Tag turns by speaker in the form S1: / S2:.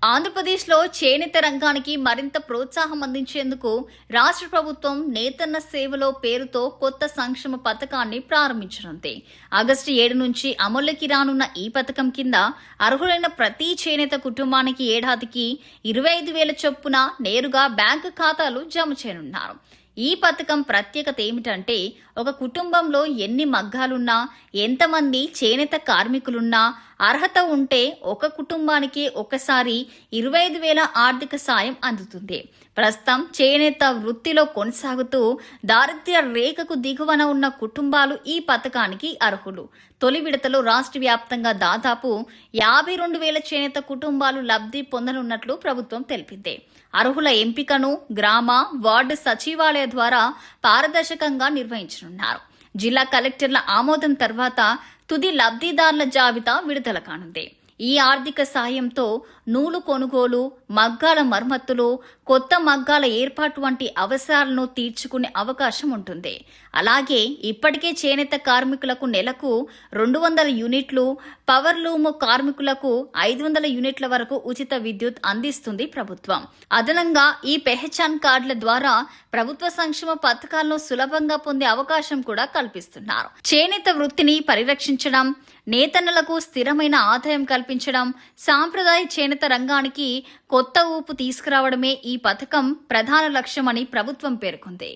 S1: ఆంధ్రప్రదేశ్లో చేనేత రంగానికి మరింత ప్రోత్సాహం అందించేందుకు రాష్ట్ర ప్రభుత్వం నేతన్న సేవలో పేరుతో కొత్త సంక్షేమ పథకాన్ని ప్రారంభించనుంది. ఆగస్టు 7 నుంచి అమలుకి రానున్న ఈ పథకం కింద అర్హులైన ప్రతి చేనేత కుటుంబానికి ఏడాదికి 25,000 చొప్పున నేరుగా బ్యాంకు ఖాతాలు జమ చేయనున్నారు. ఈ పథకం ప్రత్యేకత ఏమిటంటే, ఒక కుటుంబంలో ఎన్ని మగ్గాలున్నా, ఎంతమంది చేనేత కార్మికులున్నా అర్హత ఉంటే ఒక కుటుంబానికి ఒకసారి 25,000 ఆర్థిక సాయం అందుతుంది. ప్రస్తుతం చేనేత వృత్తిలో కొనసాగుతూ దారిద్ర్య రేఖకు దిగువన ఉన్న కుటుంబాలు ఈ పథకానికి అర్హులు. తొలి విడతలో రాష్ట్ర వ్యాప్తంగా దాదాపు 52,000 చేనేత కుటుంబాలు లబ్ధి పొందనున్నట్లు ప్రభుత్వం తెలిపింది. అర్హుల ఎంపికను గ్రామ, వార్డు సచివాలయ ద్వారా పారదర్శకంగా నిర్వహించనున్నారు. జిల్లా కలెక్టర్ల ఆమోదం తర్వాత తుది లబ్ధిదారుల జాబితా విడుదల కానుంది. ఈ ఆర్థిక సాయంతో నూలు కొనుగోలు, మగ్గాల మరమ్మతులు, కొత్త మగ్గాల ఏర్పాటు వంటి అవసరాలను తీర్చుకునే అవకాశం ఉంటుంది. అలాగే ఇప్పటికే చేనేత కార్మికులకు నెలకు 200 యూనిట్లు, పవర్లూమ్ కార్మికులకు 500 యూనిట్ల వరకు ఉచిత విద్యుత్ అందిస్తుంది ప్రభుత్వం. అదనంగా ఈ పెహచాన్ కార్డుల ద్వారా ప్రభుత్వ సంక్షేమ పథకాలను సులభంగా పొందే అవకాశం కూడా కల్పిస్తున్నారు. చేనేత వృత్తిని పరిరక్షించడం, నేతన్నలకు స్థిరమైన ఆదాయం కల్పించడం, సాంప్రదాయ చేనేత రంగానికి కొత్త ఊపు తీసుకురావడమే ఈ పథకం ప్రధాన లక్ష్యమని ప్రభుత్వం పేర్కొంది.